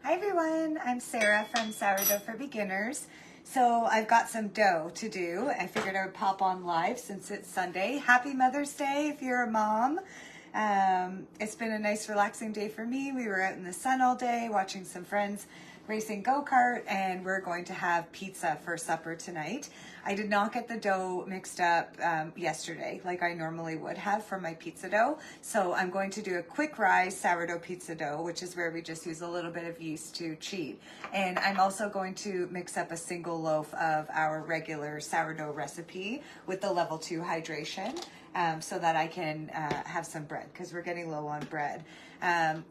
Hi everyone, I'm Sarah from Sourdough for Beginners. So I've got some dough to do. I figured I would pop on live since it's Sunday. Happy Mother's Day if you're a mom. It's been a nice relaxing day for me. We were out in the sun all day watching some friends racing go-kart, and we're going to have pizza for supper tonight. I did not get the dough mixed up yesterday like I normally would have for my pizza dough. So I'm going to do a quick rise sourdough pizza dough, which is where we just use a little bit of yeast to cheat. And I'm also going to mix up a single loaf of our regular sourdough recipe with the level 2 hydration. So that I can have some bread, because we're getting low on bread.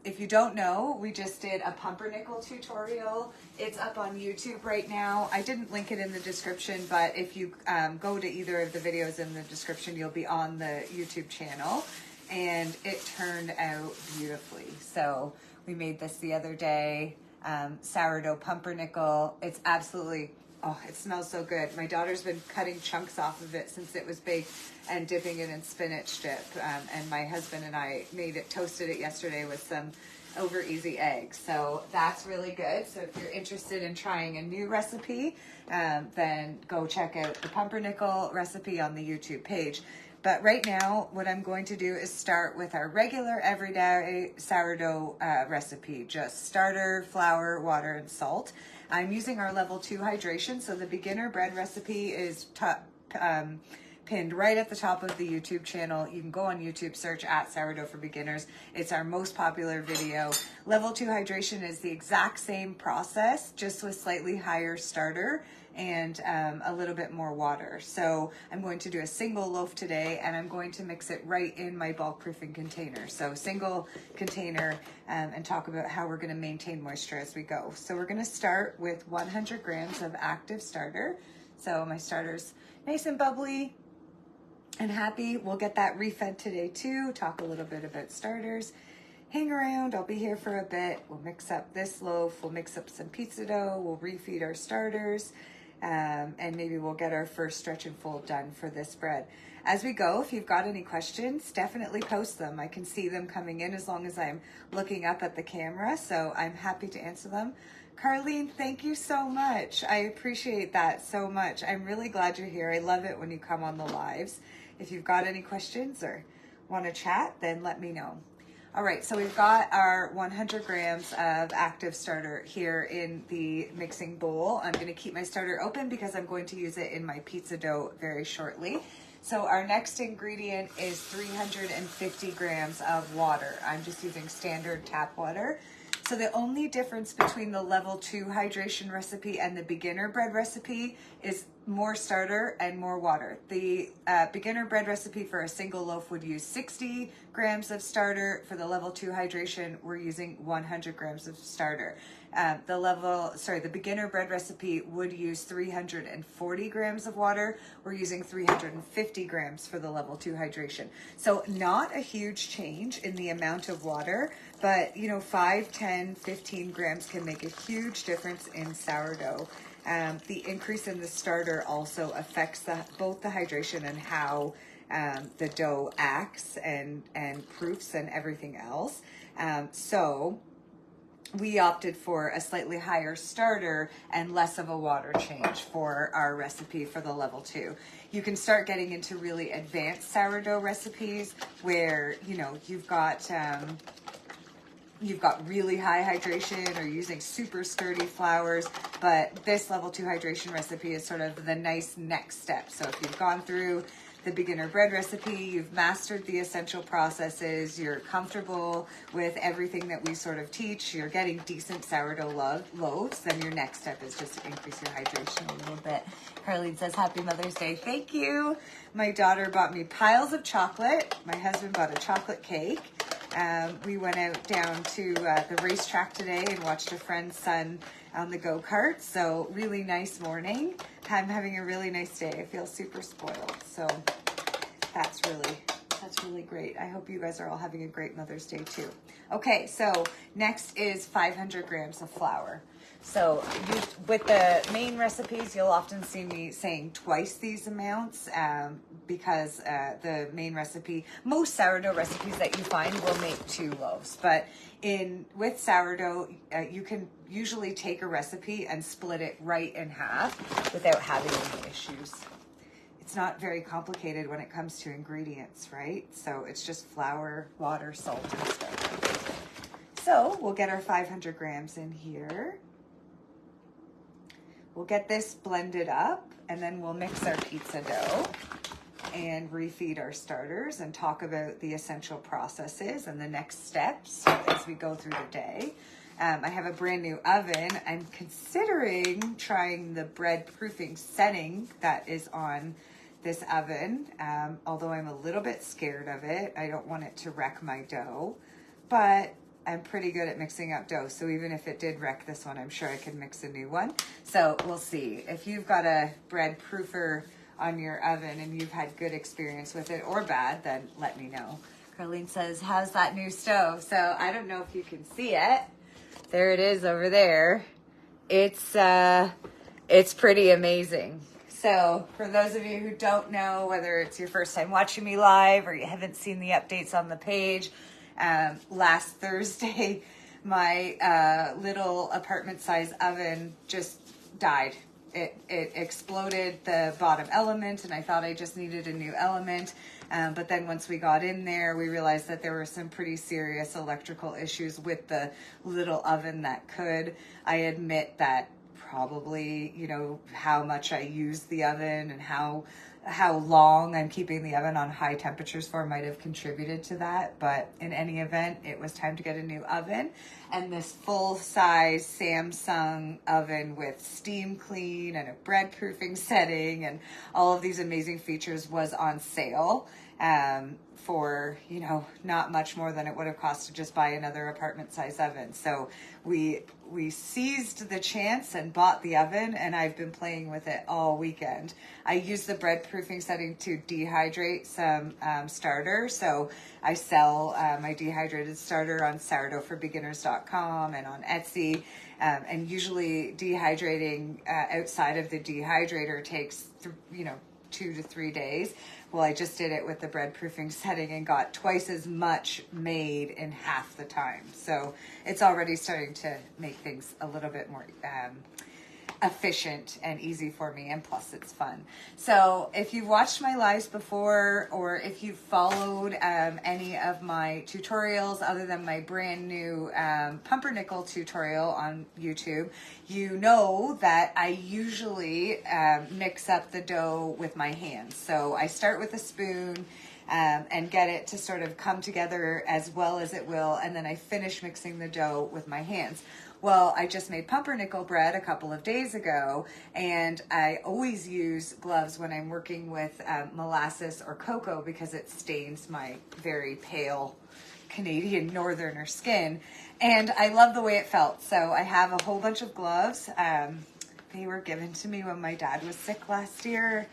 If you don't know, we just did a pumpernickel tutorial. It's up on YouTube right now. I didn't link it in the description, but if you go to either of the videos in the description, you'll be on the YouTube channel. And it turned out beautifully. So we made this the other day, sourdough pumpernickel. It's absolutely, oh, it smells so good. My daughter's been cutting chunks off of it since it was baked and dipping it in spinach dip. And my husband and I toasted it yesterday with some over easy eggs. So that's really good. So if you're interested in trying a new recipe, then go check out the pumpernickel recipe on the YouTube page. But right now, what I'm going to do is start with our regular everyday sourdough recipe. Just starter, flour, water, and salt. I'm using our level 2 hydration, so the beginner bread recipe is pinned right at the top of the YouTube channel. You can go on YouTube, search at Sourdough for Beginners. It's our most popular video. Level 2 hydration is the exact same process, just with slightly higher starter and a little bit more water. So I'm going to do a single loaf today, and I'm going to mix it right in my bulk proofing container. So single container, and talk about how we're gonna maintain moisture as we go. So we're gonna start with 100 grams of active starter. So my starter's nice and bubbly and happy. We'll get that refed today too. Talk a little bit about starters. Hang around, I'll be here for a bit. We'll mix up this loaf, we'll mix up some pizza dough, we'll refeed our starters. And maybe we'll get our first stretch and fold done for this bread. As we go, if you've got any questions, definitely post them. I can see them coming in as long as I'm looking up at the camera, so I'm happy to answer them. Carlene, thank you so much. I appreciate that so much. I'm really glad you're here. I love it when you come on the lives. If you've got any questions or want to chat, then let me know. All right, so we've got our 100 grams of active starter here in the mixing bowl. I'm gonna keep my starter open because I'm going to use it in my pizza dough very shortly. So our next ingredient is 350 grams of water. I'm just using standard tap water. So the only difference between the level 2 hydration recipe and the beginner bread recipe is more starter and more water. The beginner bread recipe for a single loaf would use 60 grams of starter. For the level 2 hydration, we're using 100 grams of starter. The beginner bread recipe would use 340 grams of water. We're using 350 grams for the level 2 hydration. So not a huge change in the amount of water, but 5, 10, 15 grams can make a huge difference in sourdough. The increase in the starter also affects both the hydration and how the dough acts and proofs and everything else. So we opted for a slightly higher starter and less of a water change for our recipe for the level 2. You can start getting into really advanced sourdough recipes where, you've got really high hydration or using super sturdy flours, but this level 2 hydration recipe is sort of the nice next step. So if you've gone through the beginner bread recipe, you've mastered the essential processes, you're comfortable with everything that we sort of teach, you're getting decent sourdough loaves, then your next step is just to increase your hydration a little bit. Carlene says, Happy Mother's Day. Thank you. My daughter bought me piles of chocolate. My husband bought a chocolate cake. We went out down to the racetrack today and watched a friend's son on the go-kart. So really nice morning. I'm having a really nice day. I feel super spoiled. So that's That's really great. I hope you guys are all having a great Mother's Day too. Okay, so next is 500 grams of flour. So with the main recipes, you'll often see me saying twice these amounts because the main recipe, most sourdough recipes that you find will make 2 loaves. But with sourdough, you can usually take a recipe and split it right in half without having any issues. It's not very complicated when it comes to ingredients, right? So it's just flour, water, salt, and stuff. So we'll get our 500 grams in here. We'll get this blended up, and then we'll mix our pizza dough and refeed our starters and talk about the essential processes and the next steps as we go through the day. I have a brand new oven. I'm considering trying the bread proofing setting that is on this oven, although I'm a little bit scared of it. I don't want it to wreck my dough, but I'm pretty good at mixing up dough. So even if it did wreck this one, I'm sure I could mix a new one. So we'll see. If you've got a bread proofer on your oven and you've had good experience with it or bad, then let me know. Carlene says, how's that new stove? So I don't know if you can see it. There it is over there. It's pretty amazing. So for those of you who don't know, whether it's your first time watching me live or you haven't seen the updates on the page, last Thursday, my little apartment size oven just died. It exploded the bottom element, and I thought I just needed a new element. But then once we got in there, we realized that there were some pretty serious electrical issues with the little oven that could. I admit that probably, how much I use the oven and how long I'm keeping the oven on high temperatures for might have contributed to that. But in any event, it was time to get a new oven. And this full-size Samsung oven with steam clean and a bread proofing setting and all of these amazing features was on sale for, not much more than it would have cost to just buy another apartment size oven. So we seized the chance and bought the oven, and I've been playing with it all weekend. I use the bread proofing setting to dehydrate some starter. So I sell my dehydrated starter on sourdoughforbeginners.com and on Etsy. And usually dehydrating outside of the dehydrator takes, 2 to 3 days. Well, I just did it with the bread proofing setting and got twice as much made in half the time. So it's already starting to make things a little bit more efficient and easy for me, and plus it's fun. So if you've watched my lives before, or if you've followed any of my tutorials other than my brand new pumpernickel tutorial on YouTube, you know that I usually mix up the dough with my hands. So I start with a spoon and get it to sort of come together as well as it will, and then I finish mixing the dough with my hands. Well, I just made pumpernickel bread a couple of days ago, and I always use gloves when I'm working with molasses or cocoa because it stains my very pale Canadian northerner skin, and I love the way it felt. So I have a whole bunch of gloves. They were given to me when my dad was sick last year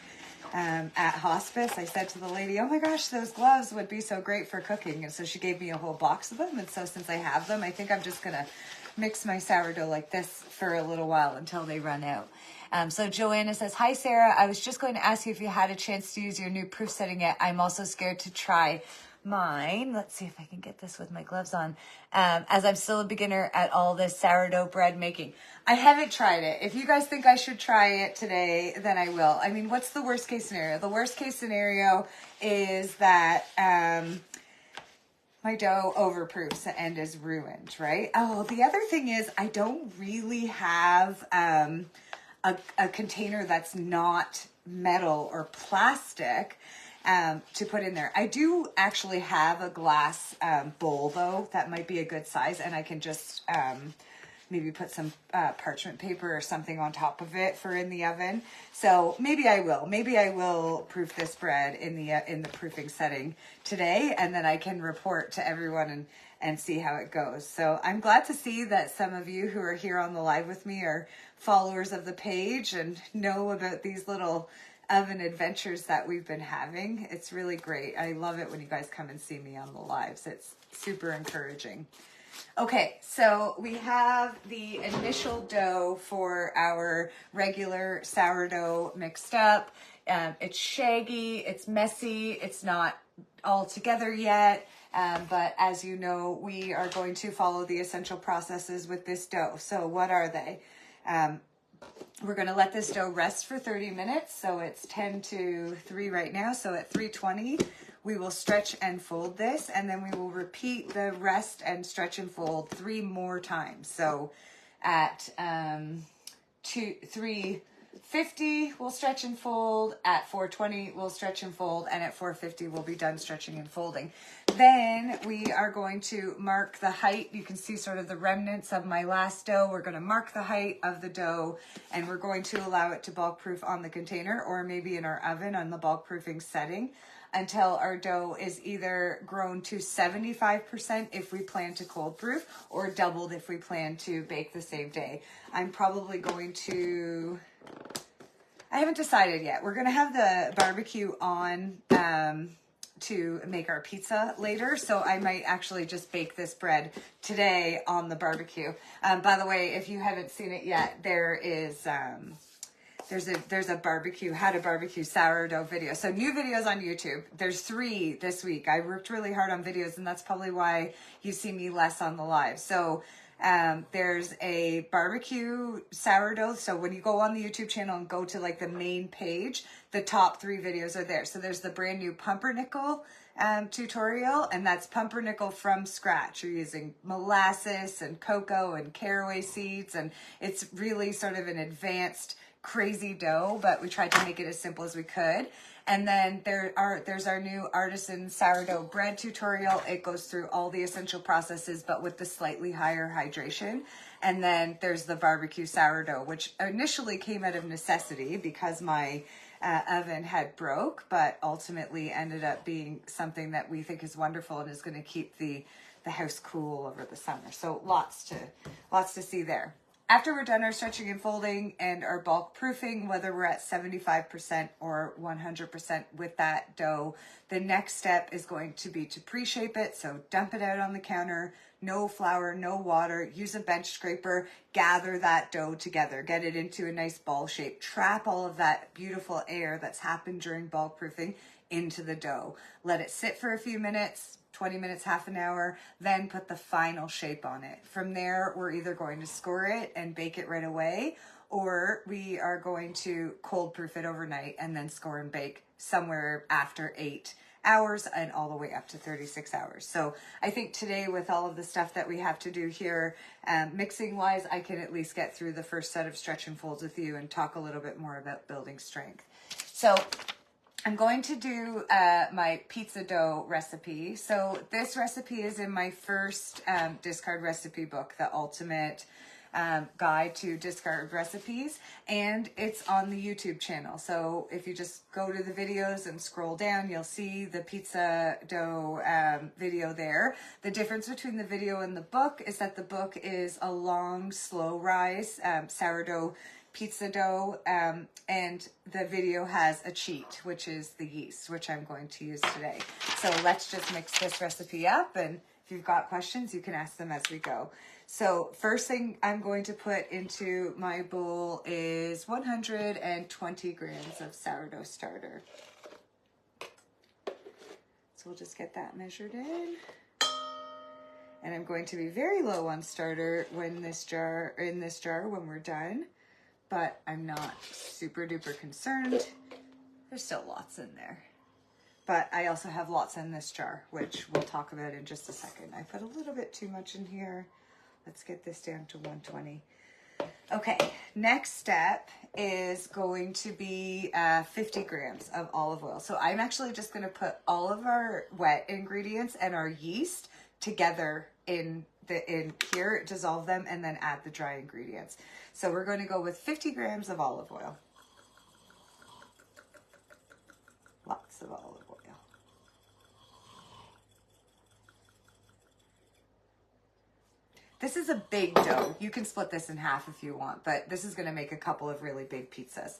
at hospice. I said to the lady, oh my gosh, those gloves would be so great for cooking. And so she gave me a whole box of them. And so since I have them, I think I'm just going to mix my sourdough like this for a little while until they run out. So Joanna says, hi, Sarah. I was just going to ask you if you had a chance to use your new proof setting yet. I'm also scared to try mine. Let's see if I can get this with my gloves on. As I'm still a beginner at all this sourdough bread making. I haven't tried it. If you guys think I should try it today, then I will. I mean, what's the worst case scenario? The worst case scenario is that my dough overproofs and is ruined, right? Oh, the other thing is I don't really have a container that's not metal or plastic to put in there. I do actually have a glass bowl, though. That might be a good size, and I can just maybe put some parchment paper or something on top of it for in the oven. So maybe I will. Maybe I will proof this bread in the proofing setting today, and then I can report to everyone and see how it goes. So I'm glad to see that some of you who are here on the live with me are followers of the page and know about these little oven adventures that we've been having. It's really great. I love it when you guys come and see me on the lives. It's super encouraging. Okay, so we have the initial dough for our regular sourdough mixed up. It's shaggy, it's messy, it's not all together yet. But as you know, we are going to follow the essential processes with this dough. So what are they? We're going to let this dough rest for 30 minutes. So it's 10 to 3 right now. So at 3:20, we will stretch and fold this, and then we will repeat the rest and stretch and fold 3 more times. So at 3:50, we'll stretch and fold. At 4:20, we'll stretch and fold. And at 4:50, we'll be done stretching and folding. Then we are going to mark the height. You can see sort of the remnants of my last dough. We're going to mark the height of the dough, and we're going to allow it to bulk proof on the container or maybe in our oven on the bulk proofing setting until our dough is either grown to 75% if we plan to cold proof or doubled if we plan to bake the same day. I'm probably going to, I haven't decided yet. We're going to have the barbecue on to make our pizza later, so I might actually just bake this bread today on the barbecue. By the way, if you haven't seen it yet, there is there's a barbecue, how to barbecue sourdough video. So new videos on YouTube. There's 3 this week. I worked really hard on videos, and that's probably why you see me less on the live. So there's a barbecue sourdough. So when you go on the YouTube channel and go to like the main page, the top 3 videos are there. So there's the brand new pumpernickel tutorial, and that's pumpernickel from scratch. You're using molasses and cocoa and caraway seeds, and it's really sort of an advanced crazy dough, but we tried to make it as simple as we could. And then there's our new artisan sourdough bread tutorial. It goes through all the essential processes, but with the slightly higher hydration. And then there's the barbecue sourdough, which initially came out of necessity because my oven had broke, but ultimately ended up being something that we think is wonderful and is going to keep the house cool over the summer. So lots to see there. After we're done our stretching and folding and our bulk proofing, whether we're at 75% or 100% with that dough, the next step is going to be to pre-shape it. So dump it out on the counter, no flour, no water, use a bench scraper, gather that dough together, get it into a nice ball shape, trap all of that beautiful air that's happened during bulk proofing into the dough. Let it sit for a few minutes, 20 minutes, half an hour, then put the final shape on it. From there, we're either going to score it and bake it right away, or we are going to cold proof it overnight and then score and bake somewhere after 8 hours and all the way up to 36 hours. So I think today, with all of the stuff that we have to do here, mixing wise, I can at least get through the first set of stretch and folds with you and talk a little bit more about building strength. So I'm going to do my pizza dough recipe. So this recipe is in my first discard recipe book, The Ultimate Guide to Discard Recipes, and it's on the YouTube channel. So if you just go to the videos and scroll down, you'll see the pizza dough video there. The difference between the video and the book is that the book is a long, slow rise sourdough pizza dough, and the video has a cheat, which is the yeast, which I'm going to use today. So let's just mix this recipe up, and if you've got questions, you can ask them as we go. So first thing I'm going to put into my bowl is 120 grams of sourdough starter. So we'll just get that measured in. And I'm going to be very low on starter in this jar when we're done. But I'm not super duper concerned. There's still lots in there. But I also have lots in this jar, which we'll talk about in just a second. I put a little bit too much in here. Let's get this down to 120. Okay, next step is going to be 50 grams of olive oil. So I'm actually just going to put all of our wet ingredients and our yeast together in here, dissolve them, and then add the dry ingredients. So we're going to go with 50 grams of olive oil. Lots of olive oil. This is a big dough. You can split this in half if you want, but this is going to make a couple of really big pizzas.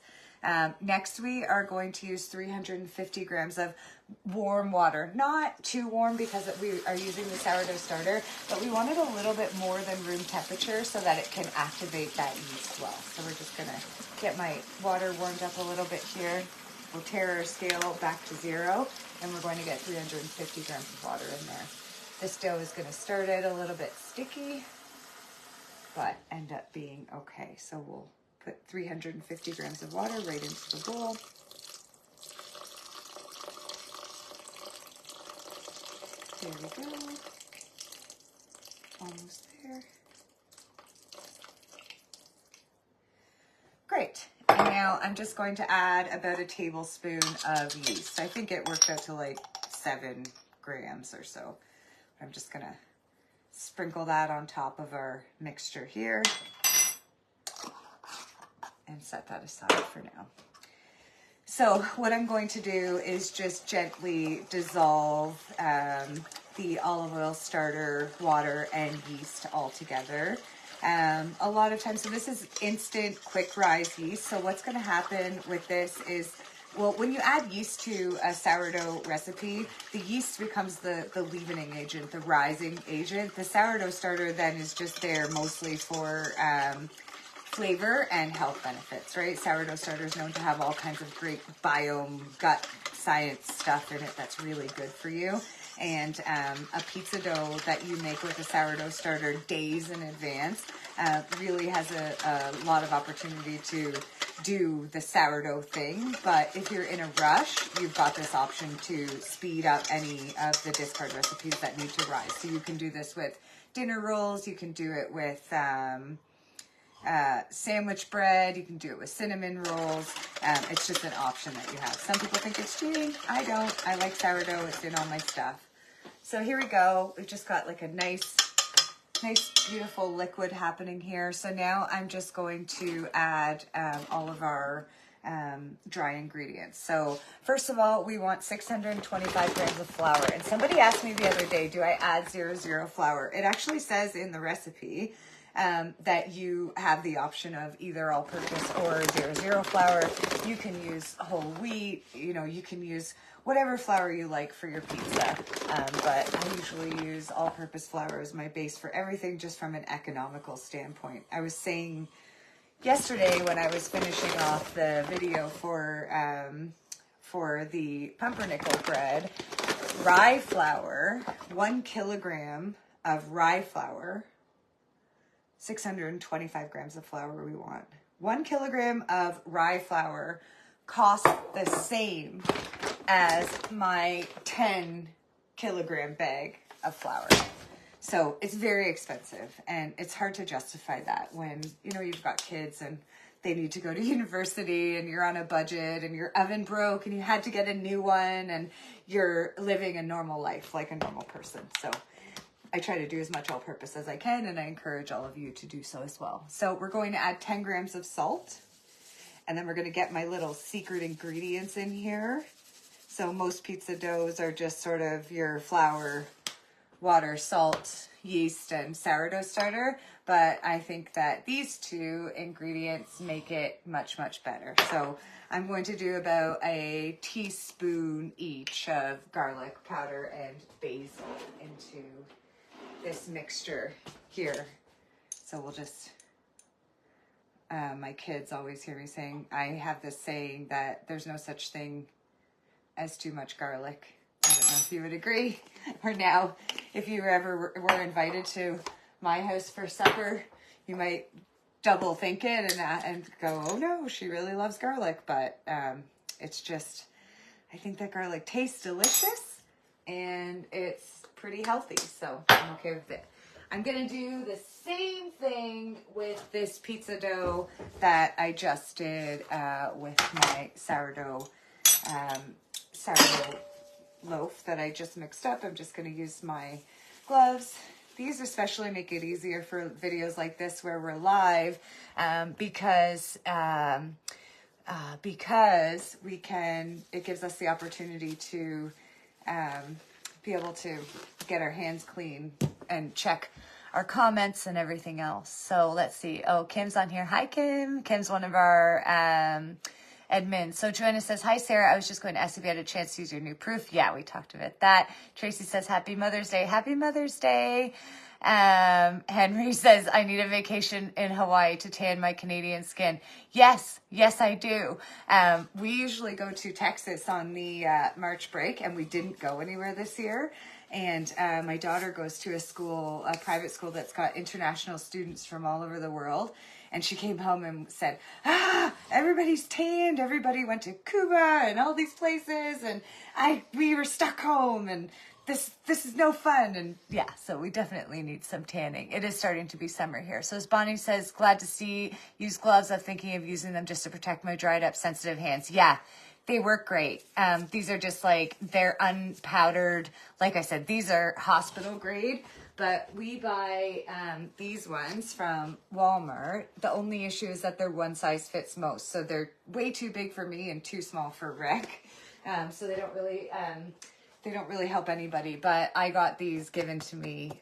Next, we are going to use 350 grams of warm water. Not too warm because we are using the sourdough starter, but we want it a little bit more than room temperature so that it can activate that yeast well. So we're just gonna get my water warmed up a little bit here. We'll tear our scale back to 0, and we're going to get 350 grams of water in there. This dough is going to start out a little bit sticky, but end up being okay. So we'll put 350 grams of water right into the bowl. There we go. Almost there. Great. And now I'm just going to add about a tablespoon of yeast. I think it worked out to like 7 grams or so. I'm just going to sprinkle that on top of our mixture here and set that aside for now. So what I'm going to do is just gently dissolve the olive oil starter, water, and yeast all together. A lot of times, so this is instant quick rise yeast. So what's going to happen with this is, well, when you add yeast to a sourdough recipe, the yeast becomes the leavening agent, the rising agent. The sourdough starter then is just there mostly for flavor and health benefits, right? Sourdough starter is known to have all kinds of great biome, gut science stuff in it that's really good for you. And a pizza dough that you make with a sourdough starter days in advance really has a lot of opportunity to do the sourdough thing. But if you're in a rush, you've got this option to speed up any of the discard recipes that need to rise. So you can do this with dinner rolls, you can do it with sandwich bread, you can do it with cinnamon rolls. It's just an option that you have. Some people think it's cheating. I don't. I like sourdough. It's in all my stuff. So here we go. We've just got like a nice beautiful liquid happening here. So now I'm just going to add all of our dry ingredients. So first of all, we want 625 grams of flour. And somebody asked me the other day, do I add 00 flour? It actually says in the recipe that you have the option of either all-purpose or 00 flour. You can use whole wheat, you can use whatever flour you like for your pizza. But I usually use all-purpose flour as my base for everything, just from an economical standpoint. I was saying yesterday when I was finishing off the video for the pumpernickel bread, rye flour, 1 kilogram of rye flour, 625 grams of flour we want. 1 kilogram of rye flour costs the same as my 10 kilogram bag of flour. So it's very expensive, and it's hard to justify that when, you've got kids and they need to go to university and you're on a budget and your oven broke and you had to get a new one and you're living a normal life like a normal person. So I try to do as much all-purpose as I can, and I encourage all of you to do so as well. So we're going to add 10 grams of salt, and then we're going to get my little secret ingredients in here. So most pizza doughs are just sort of your flour, water, salt, yeast, and sourdough starter, but I think that these 2 ingredients make it much, much better. So I'm going to do about a teaspoon each of garlic powder and basil into this mixture here. So we'll just, my kids always hear me saying, I have this saying that there's no such thing as too much garlic. I don't know if you would agree. Or now, if you ever were invited to my house for supper, you might double think it and go, oh no, she really loves garlic. But it's just, I think that garlic tastes delicious and it's pretty healthy, so I'm okay with it. I'm gonna do the same thing with this pizza dough that I just did with my sourdough loaf that I just mixed up. I'm just gonna use my gloves. These especially make it easier for videos like this where we're live, because we can, it gives us the opportunity to be able to get our hands clean and check our comments and everything else. So let's see. Oh, Kim's on here. Hi, Kim. Kim's one of our admin. So Joanna says, hi, Sarah. I was just going to ask if you had a chance to use your new proof. Yeah, we talked about that. Tracy says, happy Mother's Day. Happy Mother's Day. Henry says, I need a vacation in Hawaii to tan my Canadian skin. Yes, I do. We usually go to Texas on the March break, and we didn't go anywhere this year. And my daughter goes to a private school that's got international students from all over the world. And she came home and said, everybody's tanned. Everybody went to Cuba and all these places. And we were stuck home, and this is no fun. And yeah, so we definitely need some tanning. It is starting to be summer here. So as Bonnie says, glad to see, use gloves. I'm thinking of using them just to protect my dried up sensitive hands. Yeah, they work great. These are just like, they're unpowdered. Like I said, these are hospital grade, but we buy these ones from Walmart. The only issue is that they're one size fits most. So they're way too big for me and too small for Rick. So they don't really help anybody, but I got these given to me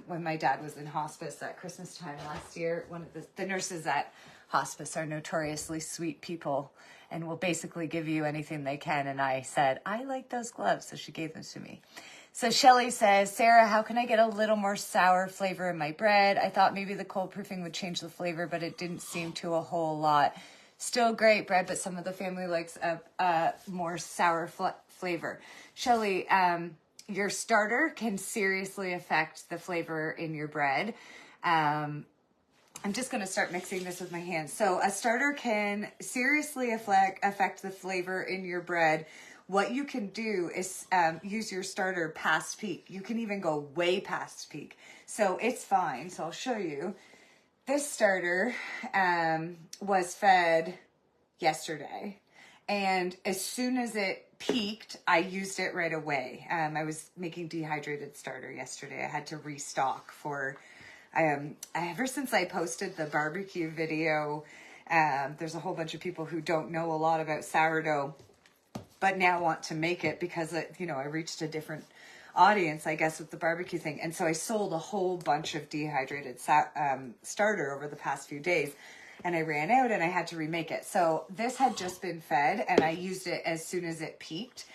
when my dad was in hospice at Christmas time last year. One of the nurses at hospice are notoriously sweet people and will basically give you anything they can. And I said, I like those gloves, so she gave them to me. So Shelly says, Sarah, how can I get a little more sour flavor in my bread? I thought maybe the cold proofing would change the flavor, but it didn't seem to a whole lot. Still great bread, but some of the family likes a more sour flavor. Shelly, your starter can seriously affect the flavor in your bread. I'm just going to start mixing this with my hands. So a starter can seriously affect the flavor in your bread. What you can do is use your starter past peak. You can even go way past peak. So it's fine. So I'll show you. This starter was fed yesterday, and as soon as it peaked, I used it right away. I was making dehydrated starter yesterday. I had to restock for, ever since I posted the barbecue video, there's a whole bunch of people who don't know a lot about sourdough, but now want to make it because, I reached a different audience, I guess, with the barbecue thing. And so I sold a whole bunch of dehydrated starter over the past few days, and I ran out and I had to remake it. So this had just been fed and I used it as soon as it peaked.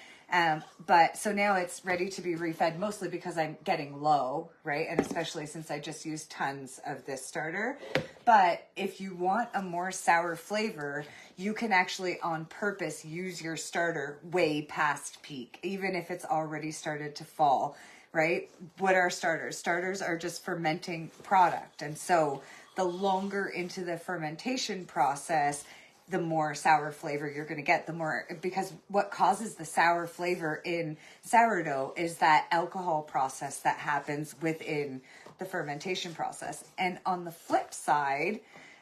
But so now it's ready to be refed, mostly because I'm getting low, right? And especially since I just used tons of this starter. But if you want a more sour flavor, you can actually on purpose use your starter way past peak, even if it's already started to fall, right? What are starters? Starters are just fermenting product. And so the longer into the fermentation process, the more sour flavor you're going to get, because what causes the sour flavor in sourdough is that alcohol process that happens within the fermentation process. And on the flip side,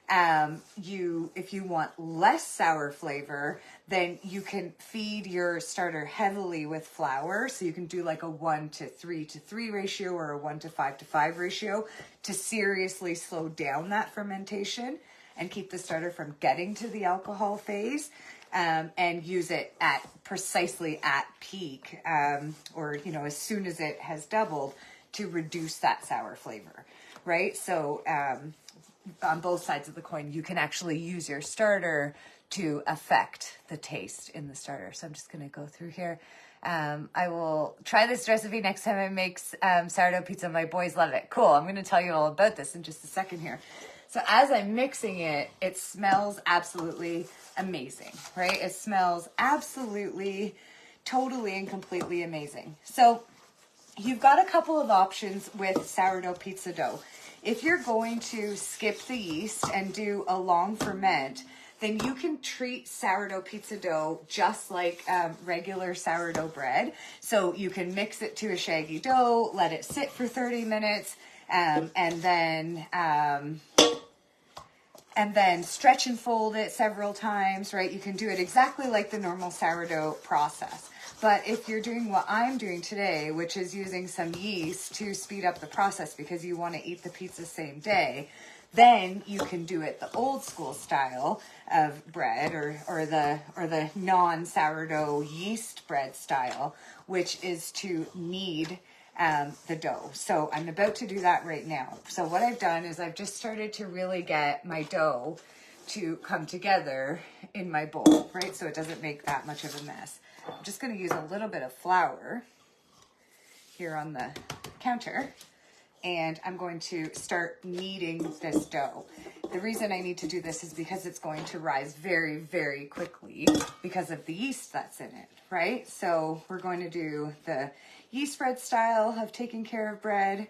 if you want less sour flavor, then you can feed your starter heavily with flour. So you can do like a 1:3:3 ratio or a 1:5:5 ratio to seriously slow down that fermentation and keep the starter from getting to the alcohol phase, and use it precisely at peak, or as soon as it has doubled, to reduce that sour flavor, right? So on both sides of the coin, you can actually use your starter to affect the taste in the starter. So I'm just going to go through here. I will try this recipe next time I make sourdough pizza. My boys love it. Cool. I'm going to tell you all about this in just a second here. So as I'm mixing it, it smells absolutely amazing, right? It smells absolutely, totally and completely amazing. So you've got a couple of options with sourdough pizza dough. If you're going to skip the yeast and do a long ferment, then you can treat sourdough pizza dough just like regular sourdough bread. So you can mix it to a shaggy dough, let it sit for 30 minutes, and then stretch and fold it several times, right? You can do it exactly like the normal sourdough process. But if you're doing what I'm doing today, which is using some yeast to speed up the process because you want to eat the pizza same day, then you can do it the old school style of bread, or the non-sourdough yeast bread style, which is to knead the dough. So I'm about to do that right now. So what I've done is I've just started to really get my dough to come together in my bowl, right? So it doesn't make that much of a mess. I'm just going to use a little bit of flour here on the counter, and I'm going to start kneading this dough. The reason I need to do this is because it's going to rise very, very quickly because of the yeast that's in it, right? So we're going to do the yeast bread style of taking care of bread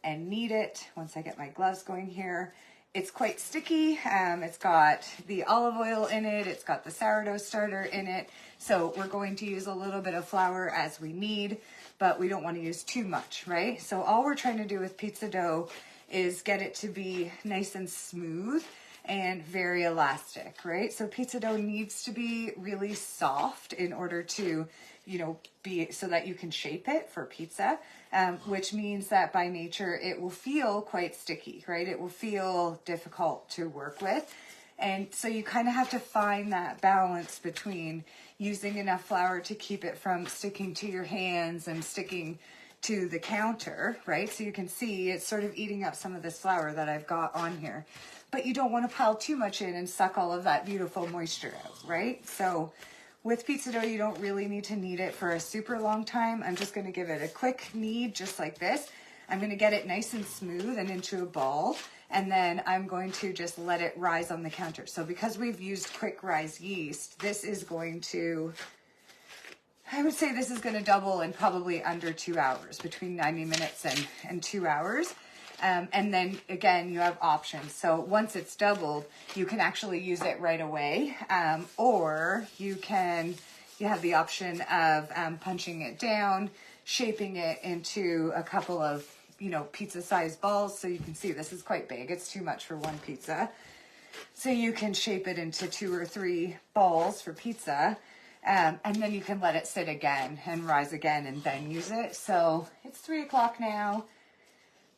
and knead it. Once I get my gloves going here, it's quite sticky. It's got the olive oil in it. It's got the sourdough starter in it. So we're going to use a little bit of flour as we knead, but we don't want to use too much, right? So all we're trying to do with pizza dough is get it to be nice and smooth and very elastic, right? So pizza dough needs to be really soft in order to, you know, be so that you can shape it for pizza, which means that by nature it will feel quite sticky, right? It will feel difficult to work with. And so you kind of have to find that balance between using enough flour to keep it from sticking to your hands and sticking to the counter, right? So you can see it's sort of eating up some of this flour that I've got on here. But you don't want to pile too much in and suck all of that beautiful moisture out, right? So with pizza dough, you don't really need to knead it for a super long time. I'm just going to give it a quick knead just like this. I'm going to get it nice and smooth and into a ball, and then I'm going to just let it rise on the counter. So because we've used quick rise yeast, this is going to, I would say this is going to double in probably under 2 hours, between 90 minutes and 2 hours. And then again, you have options. So once it's doubled, you can actually use it right away, or you have the option of punching it down, shaping it into a couple of, you know, pizza-sized balls. So you can see this is quite big. It's too much for one pizza. So you can shape it into 2 or 3 balls for pizza, and then you can let it sit again and rise again and then use it. So it's 3 o'clock now.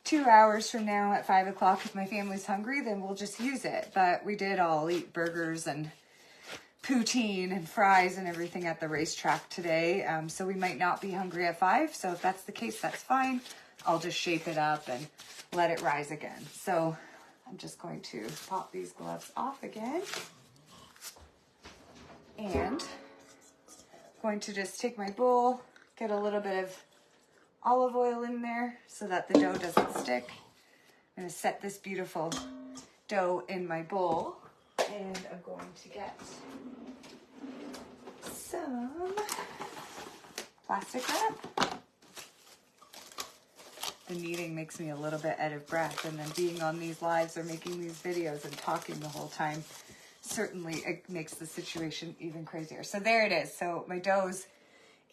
2 hours from now at 5 o'clock, if my family's hungry, then we'll just use it. But we did all eat burgers and poutine and fries and everything at the racetrack today. So we might not be hungry at 5. So if that's the case, that's fine. I'll just shape it up and let it rise again. So I'm just going to pop these gloves off again. And I'm going to just take my bowl, get a little bit of olive oil in there so that the dough doesn't stick. I'm going to set this beautiful dough in my bowl, and I'm going to get some plastic wrap. The kneading makes me a little bit out of breath, and then being on these lives or making these videos and talking the whole time, certainly it makes the situation even crazier. So there it is. So my dough's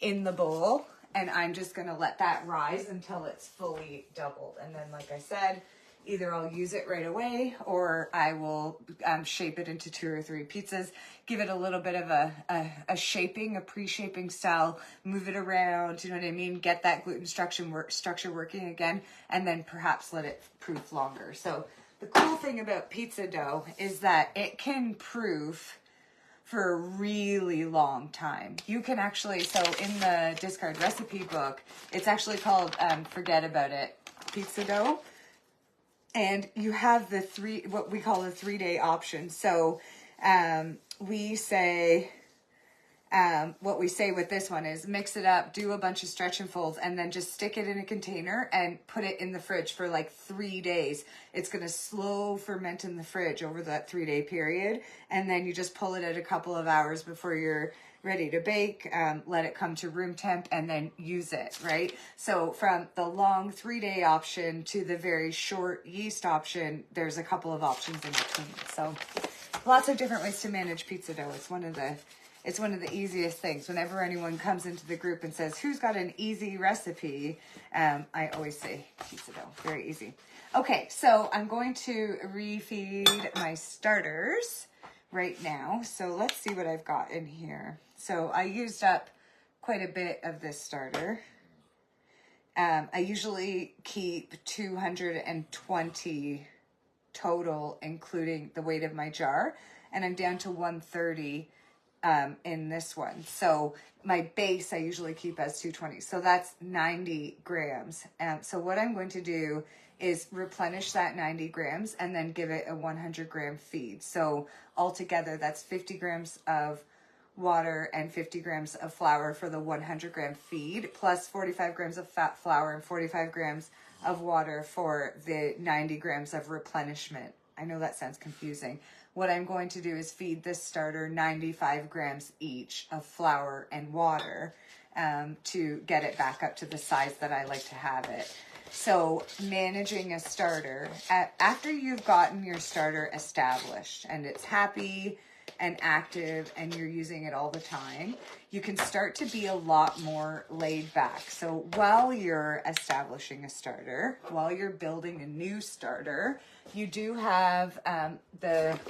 in the bowl, and I'm just going to let that rise until it's fully doubled. And then, like I said, either I'll use it right away, or I will shape it into 2 or 3 pizzas, give it a little bit of a shaping, a pre-shaping style, move it around, you know what I mean? Get that gluten structure working again, and then perhaps let it proof longer. So the cool thing about pizza dough is that it can proof for a really long time. You can actually, so in the discard recipe book, it's actually called Forget About It Pizza Dough. And you have the what we call the 3-day option. So we say, what we say with this one is mix it up, do a bunch of stretch and folds, and then just stick it in a container and put it in the fridge for like 3 days. It's going to slow ferment in the fridge over that 3-day period. And then you just pull it at a couple of hours before you're ready to bake, let it come to room temp, and then use it, right? So from the long 3-day option to the very short yeast option, there's a couple of options in between. So lots of different ways to manage pizza dough. It's one of the easiest things. Whenever anyone comes into the group and says, who's got an easy recipe? I always say pizza dough, very easy. Okay, so I'm going to refeed my starters right now. So let's see what I've got in here. So I used up quite a bit of this starter. I usually keep 220 total, including the weight of my jar, and I'm down to 130 in this one. So my base I usually keep as 220. So that's 90 grams. So what I'm going to do is replenish that 90 grams and then give it a 100 gram feed. So altogether that's 50 grams of water and 50 grams of flour for the 100 gram feed, plus 45 grams of fat flour and 45 grams of water for the 90 grams of replenishment. I know that sounds confusing. What I'm going to do is feed this starter 95 grams each of flour and water to get it back up to the size that I like to have it. So managing a starter, after you've gotten your starter established and it's happy and active and you're using it all the time, you can start to be a lot more laid back. So while you're establishing a starter, while you're building a new starter, you do have there's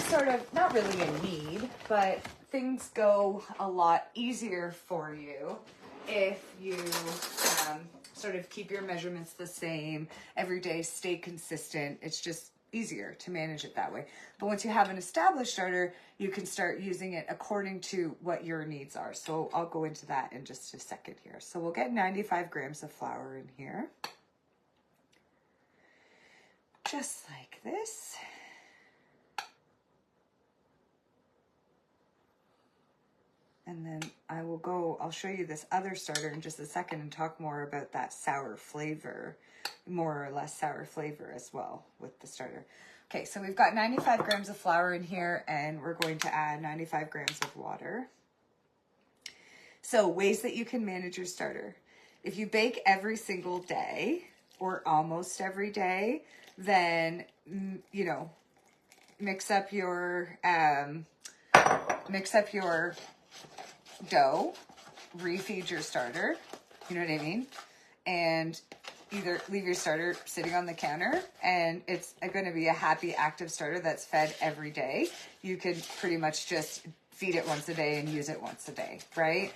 sort of not really a need, but things go a lot easier for you if you sort of keep your measurements the same every day, stay consistent. It's just easier to manage it that way. But once you have an established starter, you can start using it according to what your needs are. So I'll go into that in just a second here. So we'll get 95 grams of flour in here. Just like this. And then I'll show you this other starter in just a second and talk more about that sour flavor, more or less sour flavor as well with the starter. Okay, so we've got 95 grams of flour in here and we're going to add 95 grams of water. So ways that you can manage your starter. If you bake every single day or almost every day, then, you know, mix up your dough, refeed your starter, you know what I mean? And either leave your starter sitting on the counter and it's going to be a happy, active starter that's fed every day. You could pretty much just feed it once a day and use it once a day, right?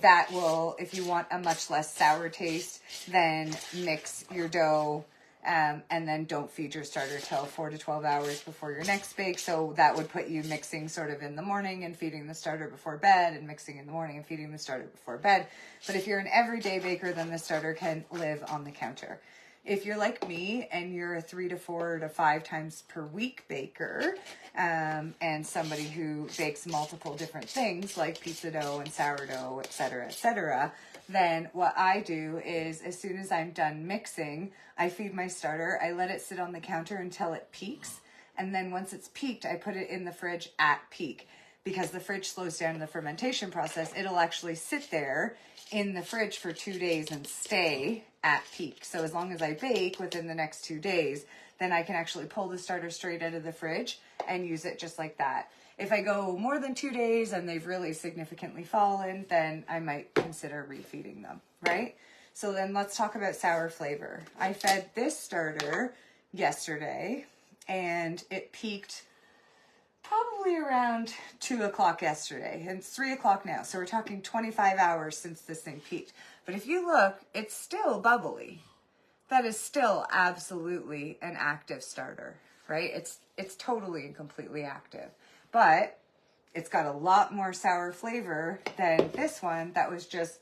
That will, if you want a much less sour taste, then mix your dough and then don't feed your starter till 4 to 12 hours before your next bake. So that would put you mixing sort of in the morning and feeding the starter before bed and mixing in the morning and feeding the starter before bed. But if you're an everyday baker, then the starter can live on the counter. If you're like me and you're a 3 to 4 to 5 times per week baker, and somebody who bakes multiple different things like pizza dough and sourdough, etc., then what I do is as soon as I'm done mixing, I feed my starter, I let it sit on the counter until it peaks, and then once it's peaked, I put it in the fridge at peak. Because the fridge slows down the fermentation process, it'll actually sit there in the fridge for 2 days and stay at peak. So as long as I bake within the next 2 days, then I can actually pull the starter straight out of the fridge and use it just like that. If I go more than 2 days and they've really significantly fallen, then I might consider refeeding them, right? So then let's talk about sour flavor. I fed this starter yesterday and it peaked probably around 2 o'clock yesterday, and it's 3 o'clock now. So we're talking 25 hours since this thing peaked. But if you look, it's still bubbly. That is still absolutely an active starter, right? It's totally and completely active. But it's got a lot more sour flavor than this one that was just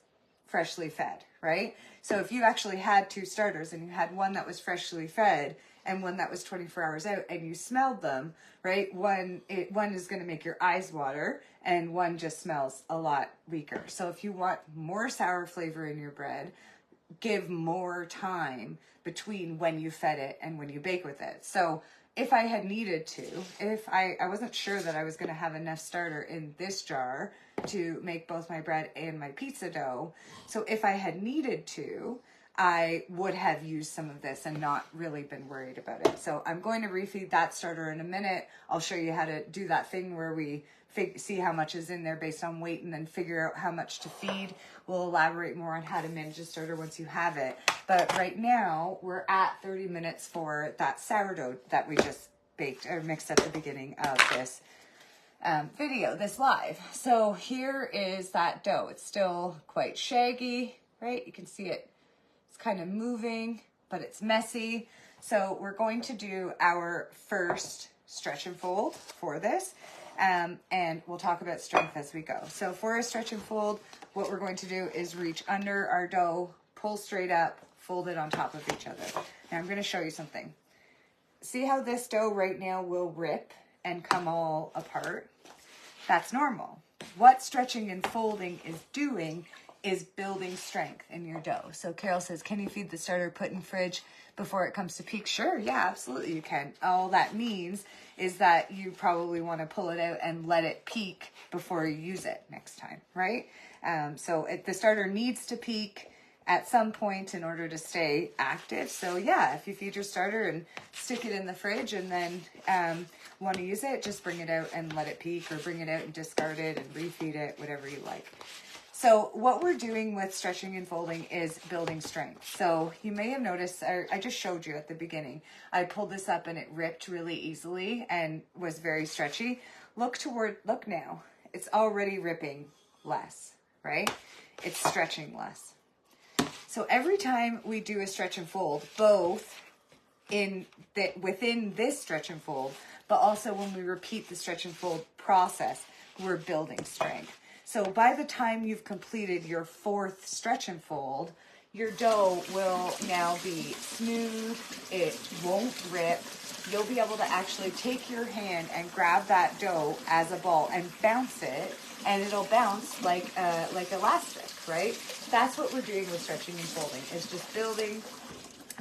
freshly fed, right? So if you actually had 2 starters and you had one that was freshly fed and one that was 24 hours out and you smelled them, right? One is going to make your eyes water and one just smells a lot weaker. So if you want more sour flavor in your bread, give more time between when you fed it and when you bake with it. So if I had needed to, if I wasn't sure that I was going to have enough starter in this jar to make both my bread and my pizza dough, so if I had needed to, I would have used some of this and not really been worried about it. So I'm going to refeed that starter in a minute. I'll show you how to do that thing where we see how much is in there based on weight and then figure out how much to feed. We'll elaborate more on how to manage a starter once you have it. But right now we're at 30 minutes for that sourdough that we just baked or mixed at the beginning of this video, this live. So here is that dough. It's still quite shaggy, right? You can see it. It's kind of moving, but it's messy. So we're going to do our first stretch and fold for this. And we'll talk about strength as we go. So for a stretch and fold, what we're going to do is reach under our dough, pull straight up, fold it on top of each other. Now I'm going to show you something. See how this dough right now will rip and come all apart? That's normal. What stretching and folding is doing is building strength in your dough. So Carol says, can you feed the starter, put in fridge before it comes to peak? Sure, yeah, absolutely you can. All that means is that you probably want to pull it out and let it peak before you use it next time, right? The starter needs to peak at some point in order to stay active. So yeah, if you feed your starter and stick it in the fridge and then want to use it, just bring it out and let it peak, or bring it out and discard it and refeed it, whatever you like. So what we're doing with stretching and folding is building strength. So you may have noticed, I just showed you at the beginning, I pulled this up and it ripped really easily and was very stretchy. Look now, it's already ripping less, right? It's stretching less. So every time we do a stretch and fold, both within this stretch and fold, but also when we repeat the stretch and fold process, we're building strength. So by the time you've completed your 4th stretch and fold, your dough will now be smooth, it won't rip. You'll be able to actually take your hand and grab that dough as a ball and bounce it, and it'll bounce like elastic, right? That's what we're doing with stretching and folding, is just building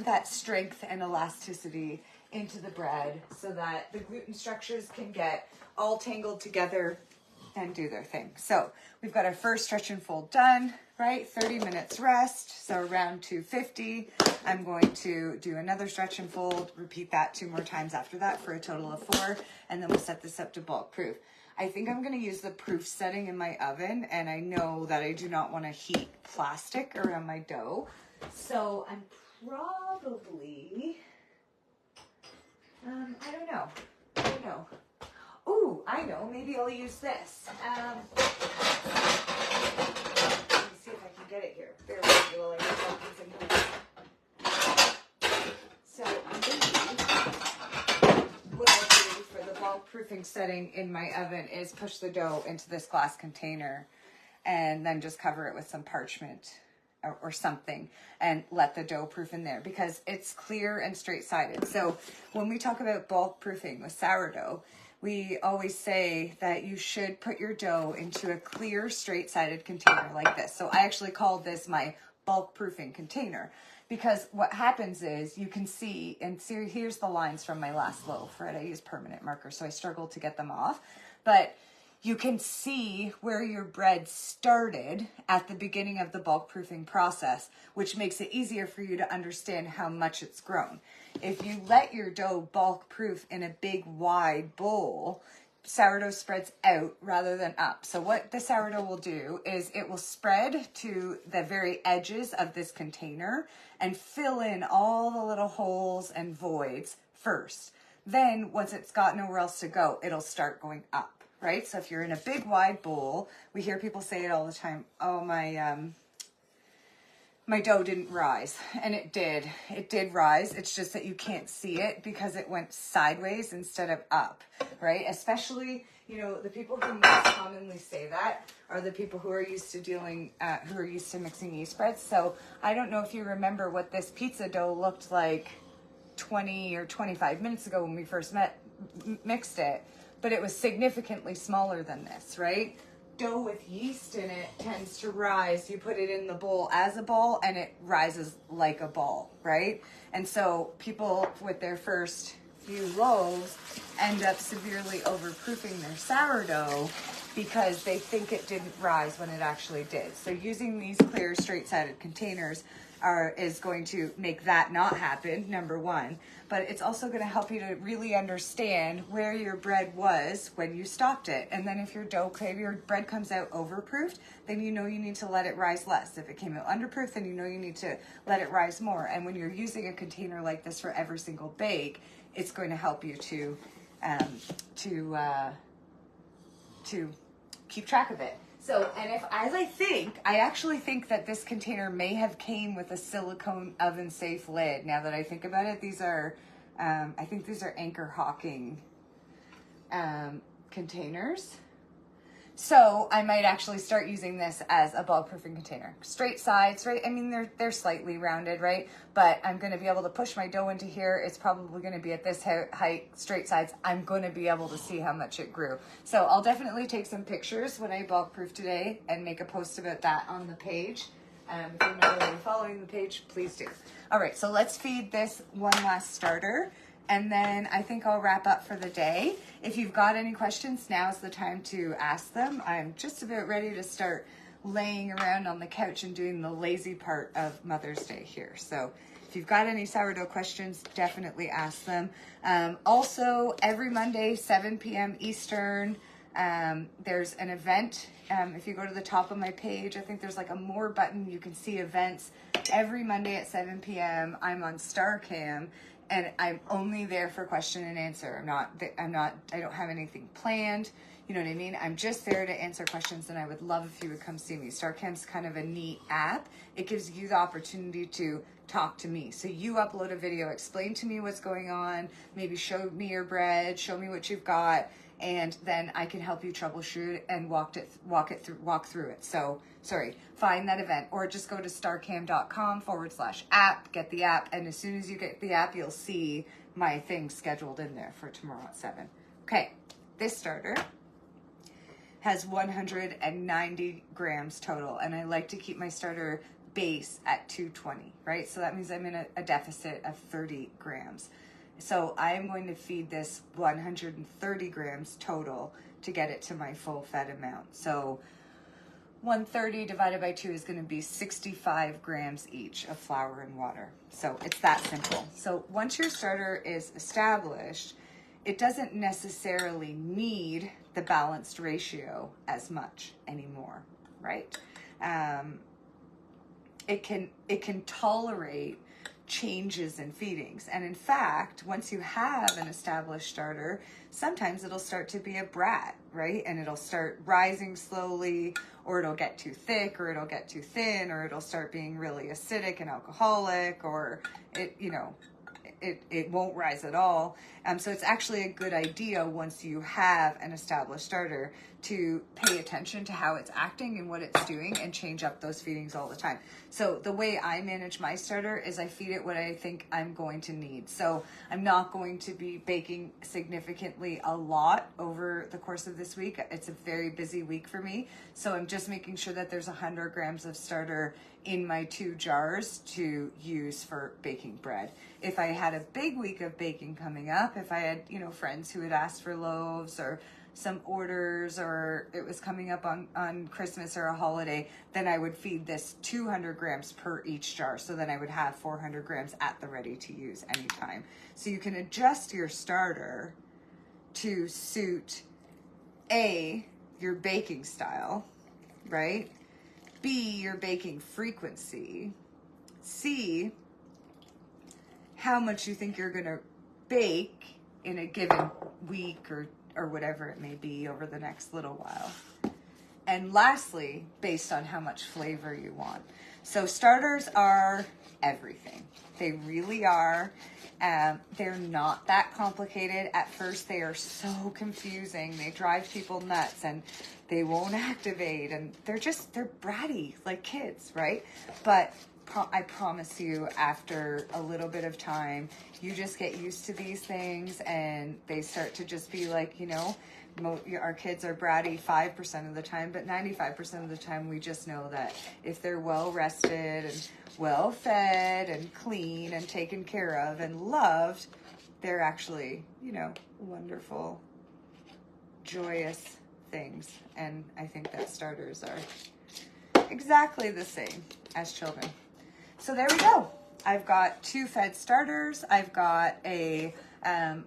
that strength and elasticity into the bread so that the gluten structures can get all tangled together and do their thing. So we've got our first stretch and fold done, right? 30 minutes rest. So around 250, I'm going to do another stretch and fold, repeat that 2 more times after that for a total of 4. And then we'll set this up to bulk proof. I think I'm going to use the proof setting in my oven, and I know that I do not want to heat plastic around my dough. So I'm probably, I don't know. Ooh, I know, maybe I'll use this. Let me see if I can get it here. Bear with me while I get something. So I'm going to use, what I do for the bulk proofing setting in my oven is push the dough into this glass container and then just cover it with some parchment or something and let the dough proof in there, because it's clear and straight-sided. So when we talk about bulk proofing with sourdough, we always say that you should put your dough into a clear, straight-sided container like this. So I actually called this my bulk proofing container, because what happens is you can see, and see, here's the lines from my last loaf, right? I used permanent marker, so I struggled to get them off. But you can see where your bread started at the beginning of the bulk proofing process, which makes it easier for you to understand how much it's grown. If you let your dough bulk proof in a big wide bowl, sourdough spreads out rather than up. So what the sourdough will do is it will spread to the very edges of this container and fill in all the little holes and voids first. Then once it's got nowhere else to go, it'll start going up. Right? So if you're in a big wide bowl, we hear people say it all the time, oh, my dough didn't rise. And it did. It did rise. It's just that you can't see it because it went sideways instead of up, right? Especially, the people who most commonly say that are the people who are used to mixing yeast spreads. So I don't know if you remember what this pizza dough looked like 20 or 25 minutes ago when we first mixed it. But it was significantly smaller than this, right? Dough with yeast in it tends to rise. You put it in the bowl as a ball and it rises like a ball, right? And so people with their first few loaves end up severely overproofing their sourdough because they think it didn't rise when it actually did. So using these clear straight-sided containers is going to make that not happen, number one. But it's also going to help you to really understand where your bread was when you stopped it. And then if your bread comes out overproofed, then you know you need to let it rise less. If it came out underproofed, then you know you need to let it rise more. And when you're using a container like this for every single bake, it's going to help you to keep track of it. So, and I actually think that this container may have came with a silicone oven safe lid. Now that I think about it, these are, I think these are Anchor Hawking containers. So I might actually start using this as a bog-proofing container. Straight sides, right? I mean, they're slightly rounded, right? But I'm going to be able to push my dough into here. It's probably going to be at this height, straight sides. I'm going to be able to see how much it grew. So I'll definitely take some pictures when I bog-proof today and make a post about that on the page. If you're not already following the page, please do. All right, so let's feed this one last starter. And then I think I'll wrap up for the day. If you've got any questions, now's the time to ask them. I'm just about ready to start laying around on the couch and doing the lazy part of Mother's Day here. So if you've got any sourdough questions, definitely ask them. Also, every Monday, 7 p.m. Eastern, there's an event. If you go to the top of my page, I think there's like a more button. You can see events. Every Monday at 7 p.m. I'm on StarCam. And I'm only there for question and answer. I don't have anything planned. You know what I mean? I'm just there to answer questions, and I would love if you would come see me. StarCam's kind of a neat app. It gives you the opportunity to talk to me. So you upload a video, explain to me what's going on, maybe show me your bread, show me what you've got, and then I can help you troubleshoot and walk through it. So, find that event, or just go to starcam.com/app, get the app, and as soon as you get the app, you'll see my thing scheduled in there for tomorrow at 7. Okay, this starter has 190 grams total, and I like to keep my starter base at 220, right? So that means I'm in a deficit of 30 grams. So I'm going to feed this 130 grams total to get it to my full fed amount. So 130 divided by 2 is going to be 65 grams each of flour and water. So it's that simple. So once your starter is established, it doesn't necessarily need the balanced ratio as much anymore, right? It can tolerate changes in feedings. And in fact, once you have an established starter, sometimes it'll start to be a brat, right? And it'll start rising slowly, or it'll get too thick, or it'll get too thin, or it'll start being really acidic and alcoholic, or it won't rise at all. So it's actually a good idea once you have an established starter to pay attention to how it's acting and what it's doing and change up those feedings all the time. So the way I manage my starter is I feed it what I think I'm going to need. So I'm not going to be baking significantly a lot over the course of this week. It's a very busy week for me. So I'm just making sure that there's 100 grams of starter in my 2 jars to use for baking bread. If I had a big week of baking coming up, if I had, friends who had asked for loaves or some orders, or it was coming up on Christmas or a holiday, then I would feed this 200 grams per each jar. So then I would have 400 grams at the ready to use anytime. So you can adjust your starter to suit A, your baking style, right? B, your baking frequency. C, how much you think you're gonna bake in a given week or whatever it may be over the next little while. And lastly, based on how much flavor you want. So starters are everything. They really are. They're not that complicated. At first, they are so confusing. They drive people nuts and they won't activate, and they're bratty like kids, right? But I promise you, after a little bit of time, you just get used to these things and they start to just be like, our kids are bratty 5% of the time, but 95% of the time we just know that if they're well rested and well fed and clean and taken care of and loved, they're actually, wonderful, joyous things. And I think that starters are exactly the same as children. So there we go. I've got 2 fed starters. I've got a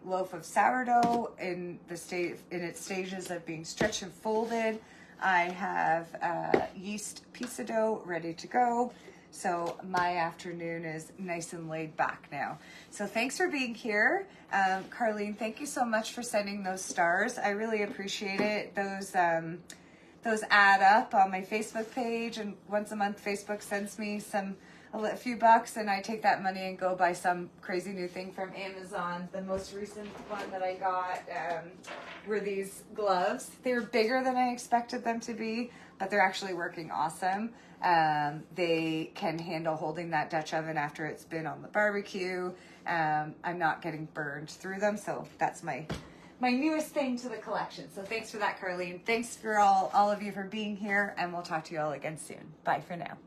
loaf of sourdough in its stages of being stretched and folded. I have yeast pizza dough ready to go. So my afternoon is nice and laid back now. So thanks for being here. Carlene, thank you so much for sending those stars. I really appreciate it. Those add up on my Facebook page, and once a month Facebook sends me some a few bucks, and I take that money and go buy some crazy new thing from Amazon. The most recent one that I got were these gloves. They were bigger than I expected them to be, but they're actually working awesome. They can handle holding that Dutch oven after it's been on the barbecue. I'm not getting burned through them, so that's my newest thing to the collection. So thanks for that, Carlene. Thanks for all of you for being here, and we'll talk to you all again soon. Bye for now.